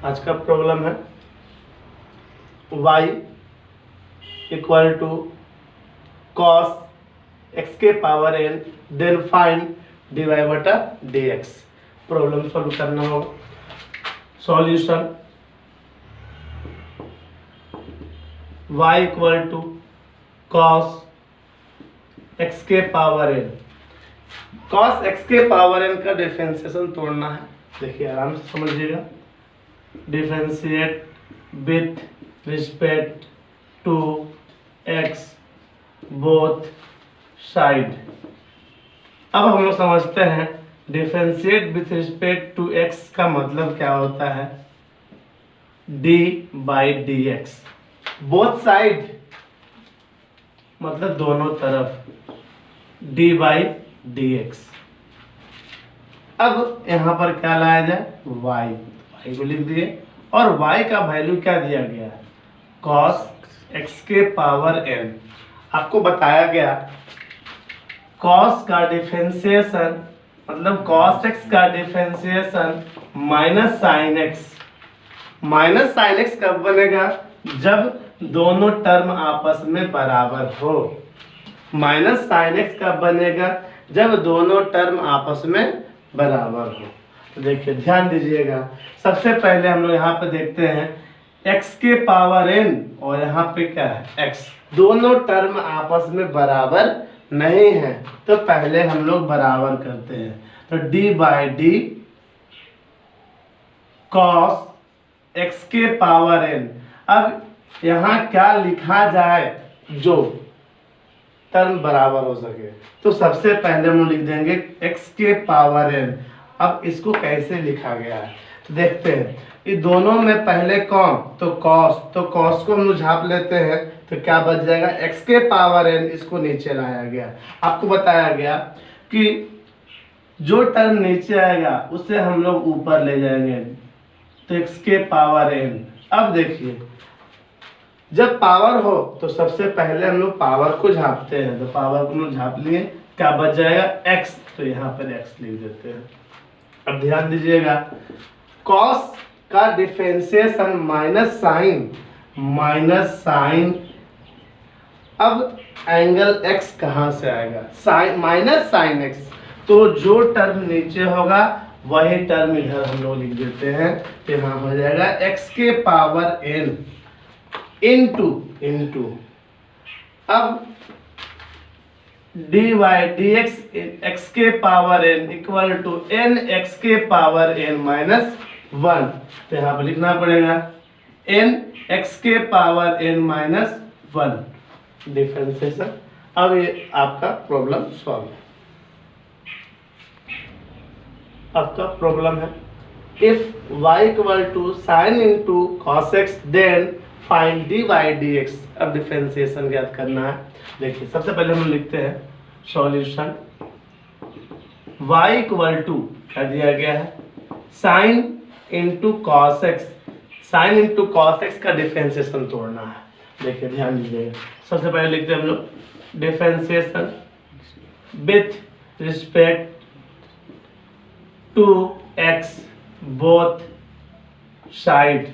आज का प्रॉब्लम है y equal to cos x के power n then find dy बटा dx। प्रॉब्लम सॉल्व करना होगा। Solution y equal to cos x के पावर n। कॉस एक्स के पावर n का डिफरेंशिएशन तोड़ना है। देखिए आराम से समझिएगा। Differentiate with respect to x both side. अब हम लोग समझते हैं differentiate with respect to x का मतलब क्या होता है। D by d x both side मतलब दोनों तरफ डी बाई डी एक्स। अब यहां पर क्या लाया जाए y को लिख दिए और y का वैल्यू क्या दिया गया है cos x के पावर n। आपको बताया गया cos का डिफरेंशिएशन मतलब cos x का डिफरेंशिएशन माइनस साइन x कब बनेगा जब दोनों टर्म आपस में बराबर हो। माइनस साइन x कब बनेगा जब दोनों टर्म आपस में बराबर हो। तो देखिए ध्यान दीजिएगा। सबसे पहले हम लोग यहाँ पे देखते हैं x के पावर n और यहाँ पे क्या है x। दोनों टर्म आपस में बराबर नहीं है तो पहले हम लोग बराबर करते हैं। तो d by D cos x के पावर n। अब यहाँ क्या लिखा जाए जो टर्म बराबर हो सके। तो सबसे पहले हम लिख देंगे x के पावर n। अब इसको कैसे लिखा गया है तो देखते हैं। ये दोनों में पहले कौन तो cos को हम लोग झाप लेते हैं तो क्या बच जाएगा x के पावर n। इसको नीचे लाया गया। आपको बताया गया कि जो टर्म नीचे आएगा उसे हम लोग ऊपर ले जाएंगे तो x के पावर n। अब देखिए जब पावर हो तो सबसे पहले हम लोग पावर को झापते हैं। तो पावर को हम लोग झाप लिए क्या बच जाएगा x। तो यहाँ पर x लिख देते हैं। अब ध्यान दीजिएगा cos का डिफरेंशिएशन माइनस साइन। अब एंगल x कहाँ से आएगा साइन माइनस साइन x। तो जो टर्म नीचे होगा वही टर्म इधर हम लोग लिख देते हैं। तो यहाँ हो जाएगा x के पावर n इंटू अब डी वाई डी एक्स के power n equal to n x के पावर n माइनस 1। तो यहाँ पर लिखना पड़ेगा n एक्स के पावर n माइनस 1 डिफरेंशिएशन। अब ये आपका प्रॉब्लम सॉल्व है। आपका प्रॉब्लम है if y equal to sine into cos x then find d by d x. अब डिफरेंशिएशन ज्ञात करना है। देखिए सबसे पहले हम लिखते हैं सॉल्यूशन y इक्वल टू क्या दिया गया है sign into cos x. Sign into cos x का डिफरेंशिएशन तोड़ना है। देखिए ध्यान दीजिएगा। सबसे पहले लिखते हैं हम लोग differentiation with respect to x both side.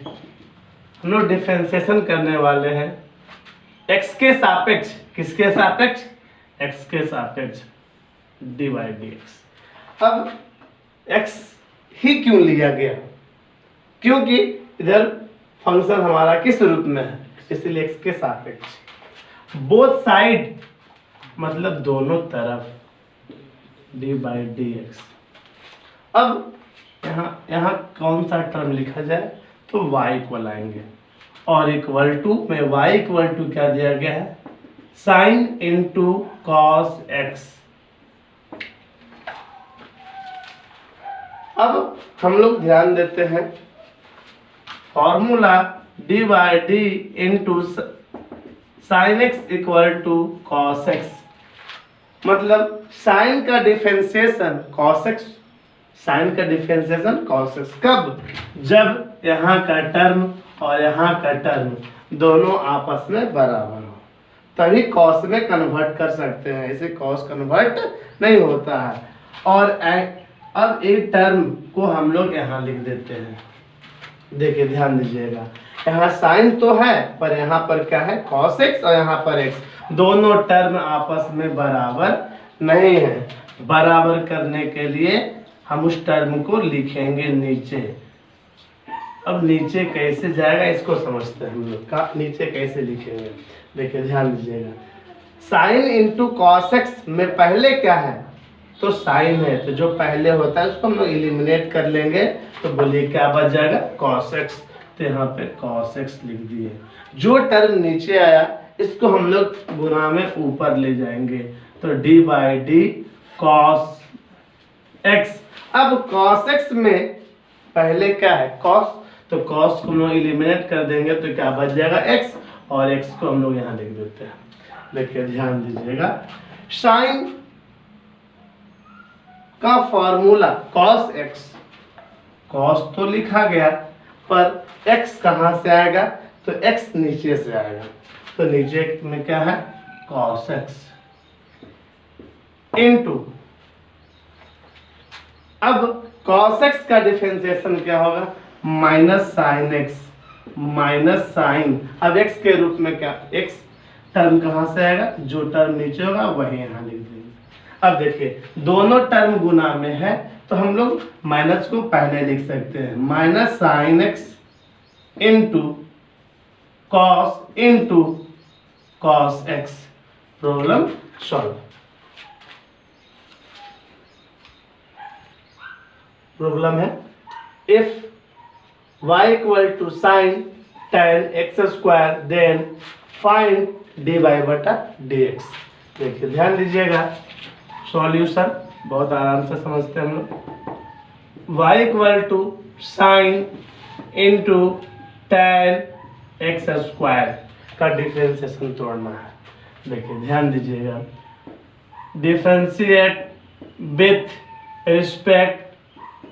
हम लोग डिफरेंशिएशन करने वाले हैं x के सापेक्ष। किसके सापेक्ष x के सापेक्ष डी बाई डी एक्स। अब x ही क्यों लिया गया क्योंकि इधर फंक्शन हमारा किस रूप में है इसलिए x के सापेक्ष। बोथ साइड मतलब दोनों तरफ डी बाई डी एक्स। अब यहाँ कौन सा टर्म लिखा जाए तो y को लाएंगे और इक्वल टू में y इक्वल टू क्या दिया गया है साइन इंटू कॉस एक्स। अब हम लोग ध्यान देते हैं formula d by d into sine x equal to cos x. मतलब साइन का डिफरेंशिएशन कॉस एक्स। साइन का डिफरेंशिएशन cos x कब जब यहाँ का टर्म और यहाँ का टर्म दोनों आपस में बराबर हो तभी cos में कन्वर्ट कर सकते हैं। इसे cos कन्वर्ट नहीं होता है। और अब एक टर्म को हम लोग यहाँ लिख देते हैं देखिए ध्यान दीजिएगा, यहाँ साइन तो है पर यहाँ पर क्या है, cos x और यहाँ पर x, दोनों टर्म आपस में बराबर नहीं है। बराबर करने के लिए हम उस टर्म को लिखेंगे नीचे। अब नीचे कैसे जाएगा इसको समझते हैं हम लोग का, नीचे कैसे लिखेंगे। देखिए ध्यान दीजिएगा, साइन इंटू कॉस एक्स में पहले क्या है, तो साइन है, तो जो पहले होता है उसको हम लोग एलिमिनेट कर लेंगे, तो बोलिए क्या बच जाएगा, कॉस एक्स। तो यहाँ पे कॉस एक्स लिख दिए। जो टर्म नीचे आया इसको हम लोग गुना में ऊपर ले जाएंगे, तो D by D cos x. अब कॉस एक्स में पहले क्या है, कॉस, तो कॉस को हम लोग एलिमिनेट कर देंगे तो क्या बच जाएगा, एक्स, और एक्स को हम लोग यहाँ लिख देते हैं। देखिए ध्यान दीजिएगा, साइन का फॉर्मूला कॉस एक्स, कॉस तो लिखा गया पर एक्स कहाँ से आएगा, तो एक्स नीचे से आएगा, तो नीचे में क्या है, कॉस एक्स इनटू, अब कॉस एक्स का डिफरेंशिएशन क्या होगा, minus sine x, minus sine, अब एक्स के रूप में क्या, एक्स टर्म कहाँ से आएगा, जो टर्म नीचे होगा वही यहाँ लिख देंगे। अब देखिए दोनों टर्म गुना में है तो हम लोग माइनस को पहले लिख सकते हैं, minus sine x into cos into cos x. Problem solve. Problem है, if y equal to sine tan x square then find dy बटा dx। देखिए ध्यान दीजिएगा, सॉल्यूशन बहुत आराम से समझते हैं हम लोग। y equal to sine into tan x square का डिफरेंशिएशन तोड़ना है। देखिए ध्यान दीजिएगा, differentiate with respect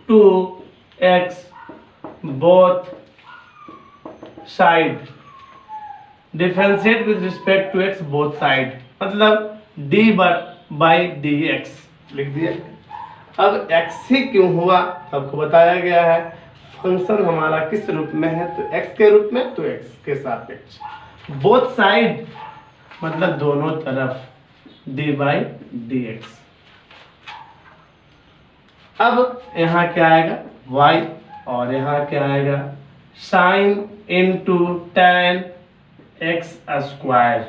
to x both side, differentiate with respect to x both side, मतलब d बाई डी एक्स लिख दिया। अब x ही क्यों हुआ, आपको बताया गया है, फंक्शन हमारा किस रूप में है, तो x के रूप में, तो x के सापेक्ष, बोथ साइड मतलब दोनों तरफ, d बाई डी एक्स। अब यहाँ क्या आएगा, y, और यहाँ क्या आएगा, sign into tan x square.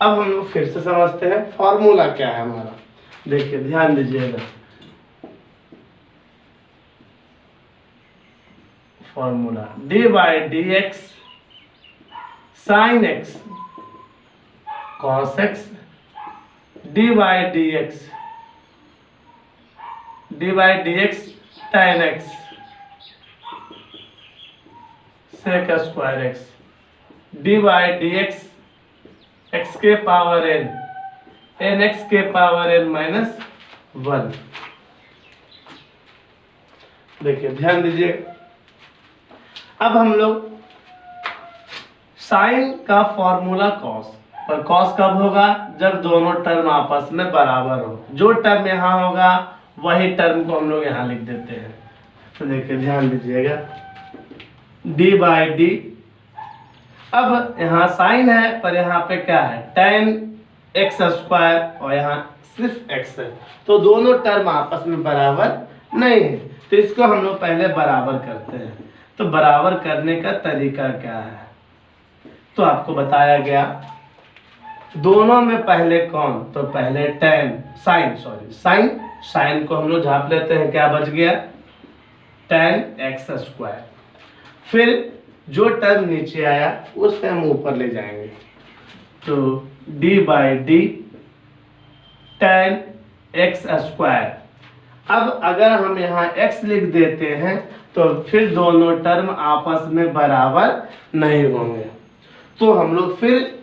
अब हम लोग फिर से समझते हैं फॉर्मूला क्या है हमारा। देखिए ध्यान दीजिएगा, formula d by d x sine x cos x, d by d x, d by d x tan x sec square x, d by d x x के पावर n, एन एक्स के power n minus 1। देखिए ध्यान दीजिए, अब हम लोग sign का formula cos, और कॉस कब होगा, जब दोनों टर्म आपस में बराबर हो, जो टर्म यहाँ होगा वही टर्म को हम लोग यहाँ लिख देते हैं। तो देखिए ध्यान दीजिएगा, d बाई डी, अब यहाँ साइन है पर यहाँ पे क्या है, tan एक्स स्क्वायर, और यहाँ सिर्फ x है, तो दोनों टर्म आपस में बराबर नहीं है, तो इसको हम लोग पहले बराबर करते हैं। तो बराबर करने का तरीका क्या है, तो आपको बताया गया, दोनों में पहले कौन, तो पहले साइन को हम लोग झाप लेते हैं, क्या बच गया, tan एक्स स्क्वायर, फिर जो टर्म नीचे आया उससे हम ऊपर ले जाएंगे, तो d by D tan x square. अब अगर हम यहाँ x लिख देते हैं तो फिर दोनों टर्म आपस में बराबर नहीं होंगे, तो हम लोग फिर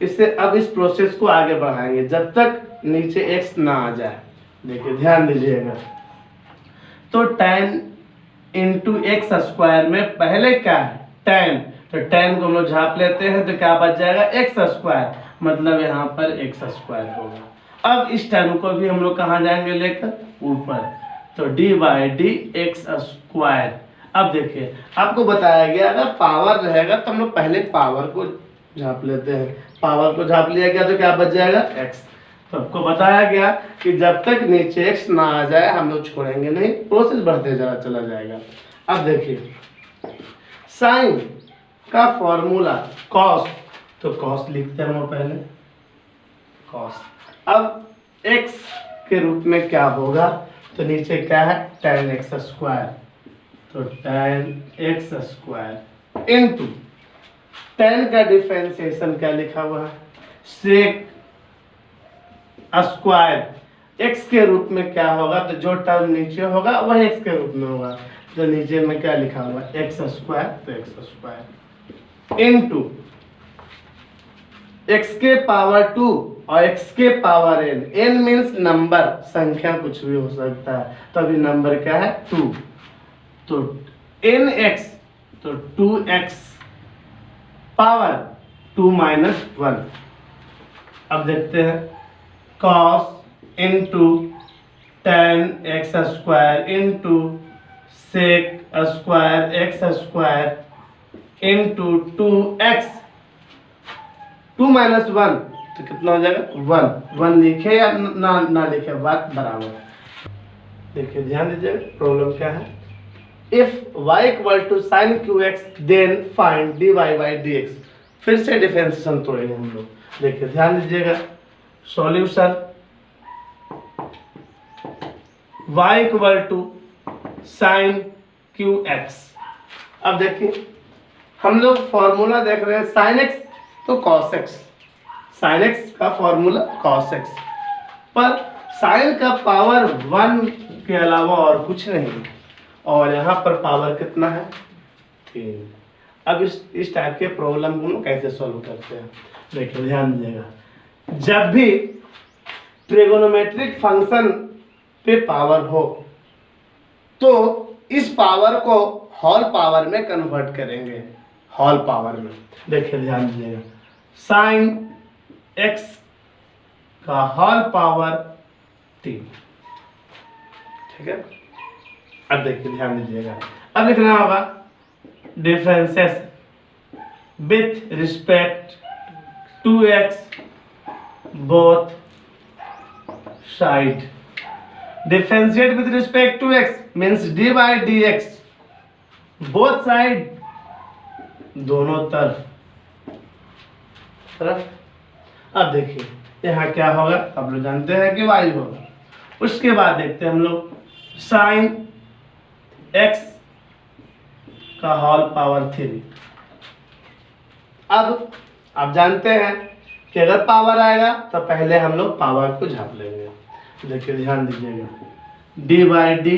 इसे, अब इस प्रोसेस को आगे बढ़ाएंगे जब तक नीचे x ना आ जाए। देखिए ध्यान दीजिएगा, तो tan इंटू एक्स स्क्वायर में पहले क्या है, tan, तो tan को हम लोग झाप लेते हैं तो क्या बच जाएगा, एक्स स्क्वायर, मतलब यहाँ पर एक्स स्क्वायर होगा। अब इस टर्म को भी हम लोग कहाँ जाएंगे लेकर, ऊपर, तो d by d x square. अब देखिए आपको बताया गया अगर पावर रहेगा तो हम लोग पहले पावर को झाप लेते हैं। पावर को झाप लिया गया तो क्या बच जाएगा x। तो आपको बताया गया कि जब तक नीचे x ना आ जाए हम लोग छोड़ेंगे नहीं, प्रोसेस बढ़ते चला जाएगा। अब देखिए साइन का फॉर्मूला कॉस, तो कॉस लिखते हैं हम लोग पहले कॉस। अब x के रूप में क्या होगा, तो नीचे क्या है tan x स्क्वायर, तो tan x square into tan का डिफरेंशिएशन क्या लिखा हुआ है सेक स्क्वायर। x के रूप में क्या होगा, तो जो टर्म नीचे होगा वह x के रूप में होगा, तो नीचे में क्या लिखा हुआ है x स्क्वायर, तो x स्क्वायर इंटू x के पावर 2 और x के power n, n means number, संख्या कुछ भी हो सकता है, तो अभी नंबर क्या है 2, तो nx तो 2x पावर 2 माइनस 1। अब देखते हैं cos into tan x square into sec square x square into 2x 2 minus 1 तो कितना हो जाएगा 1। 1 लिखे या ना लिखे बात बराबर। देखिए ध्यान दीजिए प्रॉब्लम क्या है, if y equal to sine qx then find dy by dx। फिर से डिफरेंशिएशन तोड़ेंगे हम लोग। देखिए ध्यान दीजिएगा solution y equal to sine qx। अब देखिए हम लोग फॉर्मूला देख रहे हैं साइन x तो cos x, साइन x का फॉर्मूला cos x, पर साइन का पावर 1 के अलावा और कुछ नहीं, और यहाँ पर पावर कितना है 3। अब इस टाइप के प्रॉब्लम को कैसे सॉल्व करते हैं, देखिए ध्यान दीजिएगा, जब भी ट्रिगोनोमेट्रिक फंक्शन पे पावर हो तो इस पावर को होल पावर में कन्वर्ट करेंगे, होल पावर में। देखिए ध्यान दीजिएगा साइन x का होल पावर 3, ठीक है। अब देखिए ध्यान दीजिएगा, अब लिखना होगा differences with respect to x both side. Differentiate with respect to x means dy by dx both side, दोनों तरफ। अब देखिए यहाँ क्या होगा, आप लोग जानते हैं कि y होगा। उसके बाद देखते हैं हम लोग साइन x का होल पावर 3। अब आप जानते हैं कि अगर पावर आएगा तो पहले हम लोग पावर को झाप लेंगे। देखिए ध्यान दीजिएगा d by d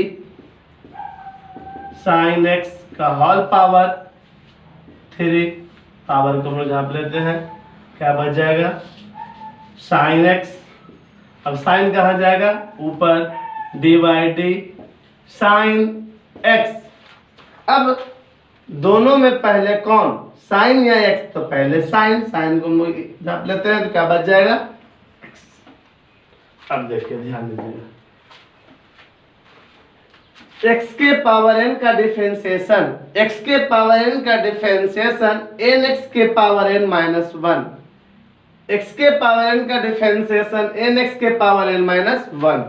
sine x का होल पावर 3, पावर को हम लोग झाप लेते हैं, क्या बच जाएगा साइन x। अब साइन कहाँ जाएगा ऊपर, d by d sine x। अब दोनों में पहले कौन साइन या x, तो पहले साइन, साइन को झाप लेते हैं तो क्या बच जाएगा x। अब देखिए ध्यान दीजिएगा x के पावर n का डिफरेंशिएशन, x के पावर n का डिफरेंशिएशन nx के पावर n माइनस 1, x के पावर n का डिफरेंशिएशन nx के पावर n माइनस 1।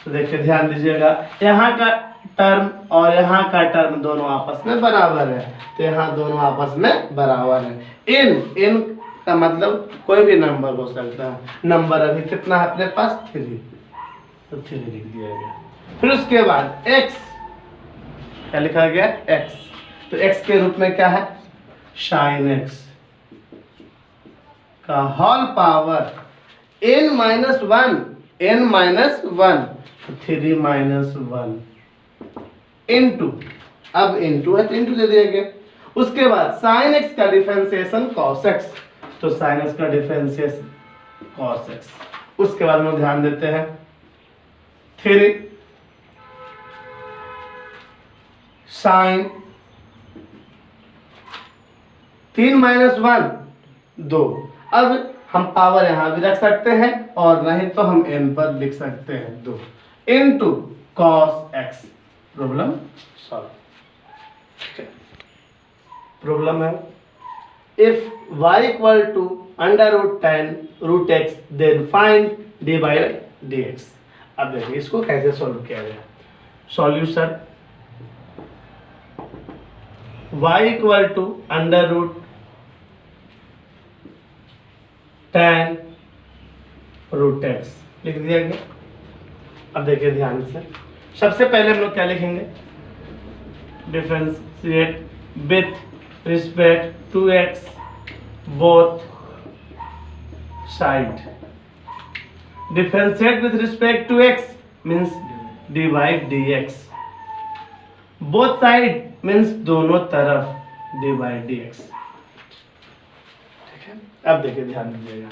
तो देखिए ध्यान दीजिएगा यहाँ का टर्म और यहाँ का टर्म दोनों आपस में बराबर है, तो यहाँ दोनों आपस में बराबर है। n का मतलब कोई भी नंबर हो सकता है, नंबर अभी कितना है अपने पास 3, तो 3 लिख दिया गया। फिर उसके बाद x क्या लिखा गया x, तो x के रूप में क्या है साइन x का whole power n minus 1, n minus 1 3 minus 1 into, अब इंटू है तो इंटू दे दिया गया। उसके बाद साइन x का डिफरेंशिएशन cos x, तो साइन x का डिफरेंशिएशन cos x। उसके बाद हम ध्यान देते हैं 3 साइन 3 माइनस 1 2। अब हम पावर यहां भी रख सकते हैं और नहीं तो हम n पर लिख सकते हैं 2 into cos x। Problem solve. Problem है if y equal to under root 10 root x then find d by d x. अब देखिए इसको कैसे सॉल्व किया जाए। Solution y equal to under root 10 root x लिख दिया गया। अब देखिए ध्यान से, सबसे पहले हम लोग क्या लिखेंगे, differentiate with respect to x both side. Differentiate with respect to x means divide d x, both side means दोनों तरफ डिवाइड डी एक्स। ठीक है, अब देखिए ध्यान दीजिएगा,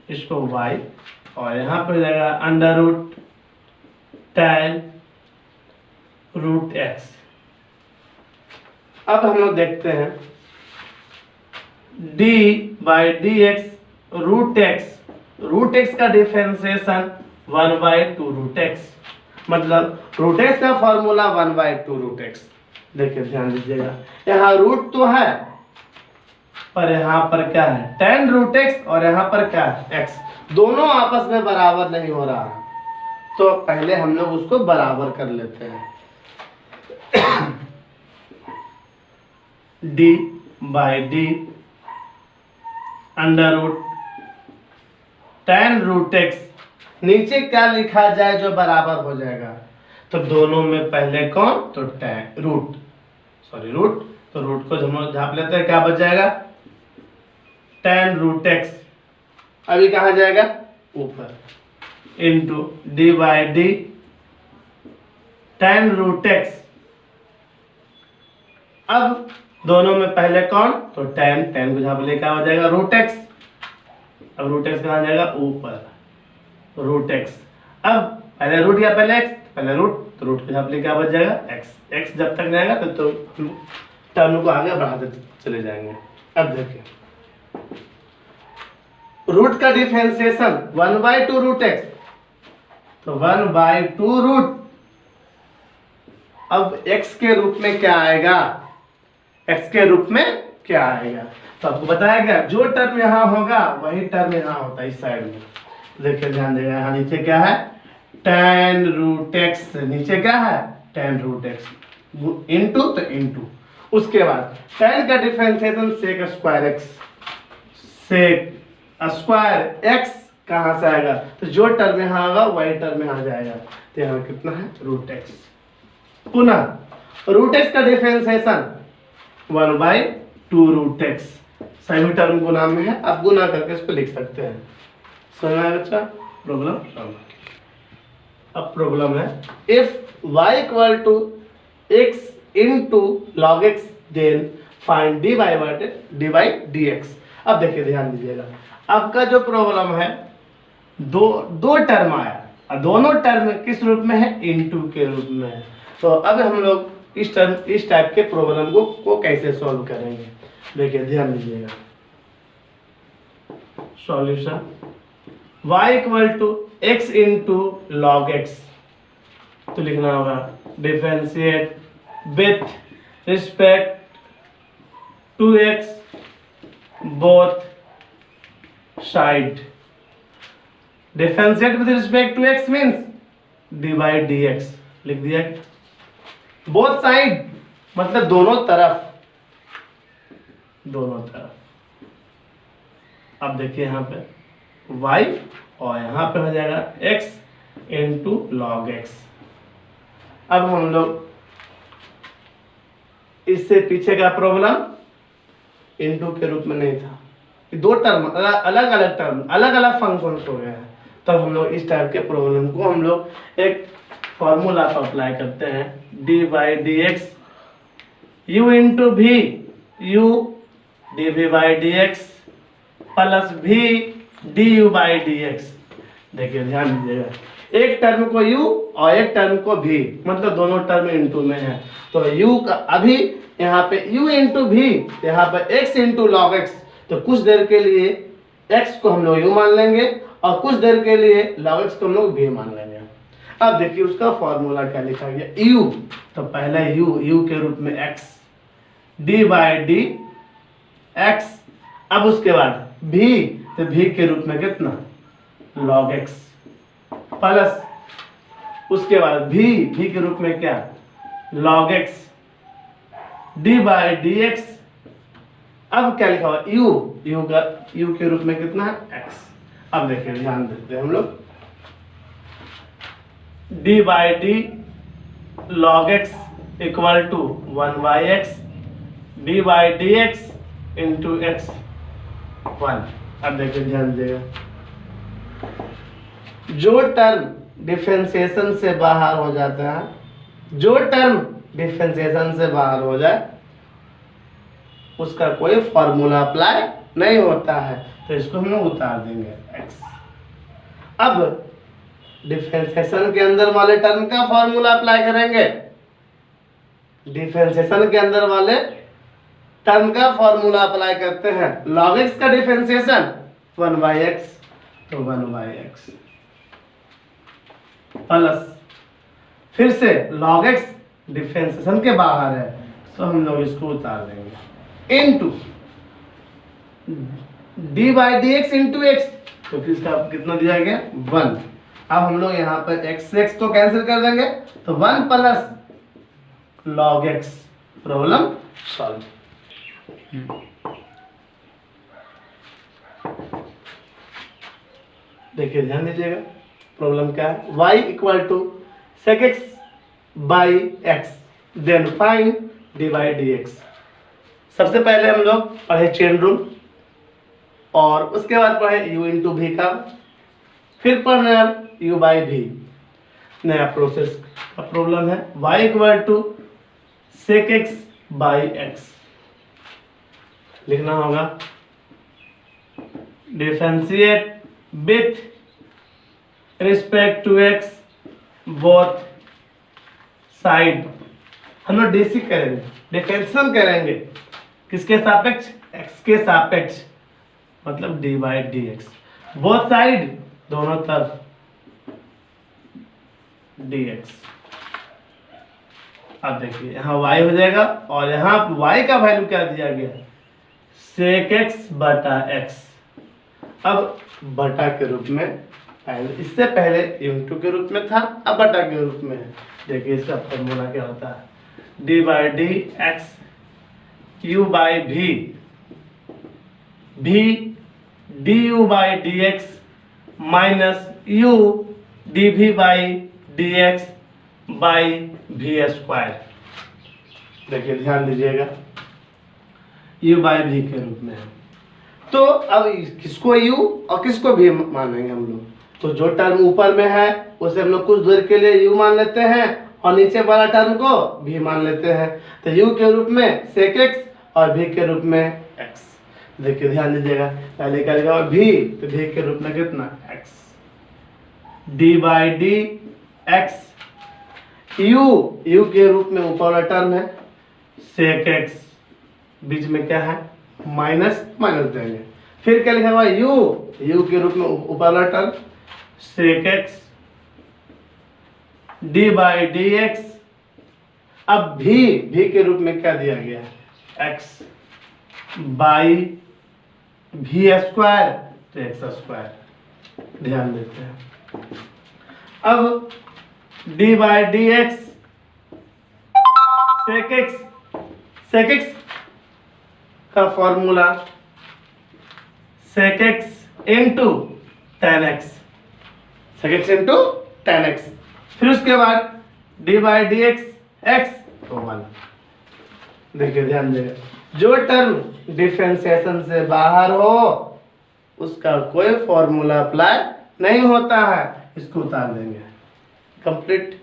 इसको y और यहाँ पर जाएगा अंडर रूट 10 रूट एक्स। अब हम लोग देखते हैं d by d x root x का डिफरेंशिएशन 1/2 रूट एक्स, मतलब रूट एक्स का फॉर्मूला 1/2 रूट एक्स। देखिए ध्यान दीजिएगा, यहाँ रूट तो है पर यहाँ पर क्या है 10 रूट एक्स और यहाँ पर क्या है x, दोनों आपस में बराबर नहीं हो रहा है, तो पहले हम लोग उसको बराबर कर लेते हैं। d by d under root 10 root x, नीचे क्या लिखा जाए जो बराबर हो जाएगा, तो दोनों में पहले कौन, तो रूट, तो रूट को हम लोग झाप लेते हैं, क्या बच जाएगा 10 रूट एक्स, अभी कहाँ जाएगा ऊपर, into d by d 10 root x. अब दोनों में पहले कौन, तो 10 को झाप ले क्या हो जाएगा रूट एक्स, अब रूट एक्स कहाँ जाएगा ऊपर, रूट एक्स। अब पहले रूट या पहले एक्स, पहले रूट, तो रूट के झाप ले क्या बच जाएगा एक्स जब तक जाएगा तो टर्म को आगे बढ़ाते चले जाएंगे। अब देखिए रूट का डिफरेंशिएशन 1/2 रूट एक्स, तो 1/2 रूट, अब x के रूप में क्या आएगा, x के रूप में क्या आएगा, तो आपको बताया गया जो टर्म यहाँ होगा वही टर्म यहाँ होता है इस साइड में। देखिए ध्यान देगा, यहाँ नीचे क्या है 10 रूट एक्स, नीचे क्या है 10 रूट एक्स इंटू, तो इंटू, उसके बाद 10 का differentiation sec square x, sec square x कहाँ से आएगा, तो जो टर्म यहाँ होगा वही टर्म यहाँ जाएगा, तो यहाँ कितना है रूट एक्स। पुनः रूट एक्स का डिफरेंशिएशन 1/2 रूट एक्स, सभी टर्म गुना में है, आप गुना करके इसको लिख सकते हैं। समझ में आया बच्चा, प्रॉब्लम सॉल्व। अब प्रॉब्लम है if y equal to x into log x then find dy by d x. अब देखिए ध्यान दीजिएगा, आपका जो प्रॉब्लम है दो टर्म आया और दोनों टर्म किस रूप में है, इनटू के रूप में है। तो अब हम लोग इस टाइप के प्रॉब्लम को कैसे सॉल्व करेंगे, देखिए ध्यान दीजिएगा। Solution y equal to x into log x, तो लिखना होगा differentiate with respect to x both side. Differentiate with respect to x means divide d x, लिख दिया। बोथ साइड मतलब दोनों तरफ, अब देखिए यहाँ पे y और यहाँ पे हो जाएगा x इंटू लॉग एक्स। अब हम लोग इससे पीछे का प्रॉब्लम इंटू के रूप में नहीं था, दो टर्म अलग अलग फंक्शन हो गए हैं, तब हम लोग इस टाइप के प्रॉब्लम को हम लोग एक फॉर्मूला पर अप्लाई करते हैं, d by d x u into v u d v by d x plus v d u by d x. देखिए ध्यान दीजिएगा, एक टर्म को u और एक टर्म को v, मतलब दोनों टर्म इंटू में है, तो u का अभी यहाँ पे u इंटू भी, यहाँ पे x इंटू लॉग एक्स, तो कुछ देर के लिए x को हम लोग u मान लेंगे और कुछ देर के लिए लॉग एक्स को हम लोग v मान लेंगे। अब देखिए उसका फॉर्मूला क्या लिखा गया, u, तो पहले u के रूप में x D by d x. अब उसके बाद भी, तो भी के रूप में कितना, log x, प्लस उसके बाद भी के रूप में क्या, log x D by d x. अब क्या लिखा हुआ, u के रूप में कितना है, x। अब देखिए ध्यान देते हैं हम लोग, d by d log x equal to 1/x d by d x into x 1। अब देखिए ध्यान दीजिएगा, जो टर्म डिफरेंशिएशन से बाहर हो जाता है, जो टर्म डिफरेंशिएशन से बाहर हो जाए उसका कोई फॉर्मूला अप्लाई नहीं होता है, तो इसको हम लोग उतार देंगे x। अब डिफरेंशिएशन के अंदर वाले टर्म का फॉर्मूला अप्लाई करेंगे, डिफरेंशिएशन के अंदर वाले टर्म का फॉर्मूला अप्लाई करते हैं। log x का डिफरेंशिएशन 1/x, तो 1/x प्लस फिर से log x डिफरेंशिएशन के बाहर है, तो हम लोग इसको उतार देंगे into D by d x into x, तो इसका कितना दिया गया 1। अब हम लोग यहाँ पर x को कैंसिल कर देंगे, तो 1 plus log x। Problem solve. देखिए ध्यान दीजिएगा, प्रॉब्लम क्या है, y equal to sec x by x, then find d by d x. सबसे पहले हम लोग पढ़े चेन रूल, और उसके बाद पढ़े u इंटू भी का, फिर पढ़ रहे हैं u बाई भी। नया प्रोसेस का प्रॉब्लम है, y equal to sec x by x. लिखना होगा differentiate with respect to x both side. हम लोग डीसी करेंगे, डिफरेंशिएशन करेंगे किसके सापेक्ष, x के सापेक्ष, मतलब D by d x, both side दोनों तरफ dx। अब देखिए यहाँ y हो जाएगा, और यहाँ y का वैल्यू क्या दिया गया, sec x बटा x। अब बटा के रूप में, इससे पहले इंटू के रूप में था, अब बटा के रूप में है। देखिए इसका फॉर्मूला क्या होता है, d by d x u by v d u by d x minus u d v by d x by v square. देखिए ध्यान दीजिएगा, यू बाई भी के रूप में है, तो अब किसको यू और किसको भी मानेंगे हम लोग। तो जो टर्म ऊपर में है उसे हम लोग कुछ देर के लिए यू मान लेते हैं, और नीचे वाला टर्म को भी मान लेते हैं। तो यू के रूप में sec x और भी के रूप में x। देखिए ध्यान दीजिएगा, पहले क्या लिखा भी, तो भी के रूप में कितना x D by d x, you के रूप में ऊपर वाला टर्म है sec x, बीच में क्या है माइनस देंगे। फिर क्या लिखा हुआ यू के रूप में ऊपर वाला term sec x D by d x. अब भी के रूप में क्या दिया गया है x बाई भी स्क्वायर, तो एक्स स्क्वायर। ध्यान देते हैं, अब D by d x sec x का formula sec x into tan x, sec x into tan x। फिर उसके बाद D by d x x तो 1। देखिए ध्यान देगा, जो टर्म डिफरेंशिएशन से बाहर हो उसका कोई फॉर्मूला अप्लाई नहीं होता है, इसको उतार देंगे। कंप्लीट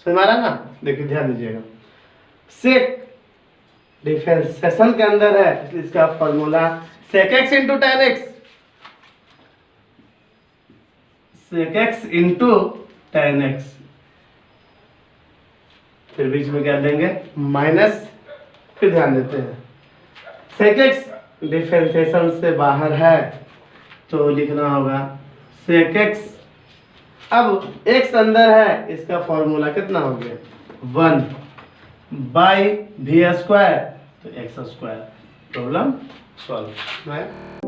समझ आ रहा ना। देखिए ध्यान दीजिएगा, सेक डिफरेंशिएशन के अंदर है, इसलिए इसका formula sec x into tan x, sec x into tan x। फिर बीच में क्या देंगे माइनस। फिर ध्यान देते हैं, sec x डिफरेंशिएशन से बाहर है तो लिखना होगा sec x। अब x अंदर है, इसका फॉर्मूला कितना हो गया 1 बाई भी स्क्वायर, तो एक्स स्क्वायर, प्रॉब्लम सॉल्व है।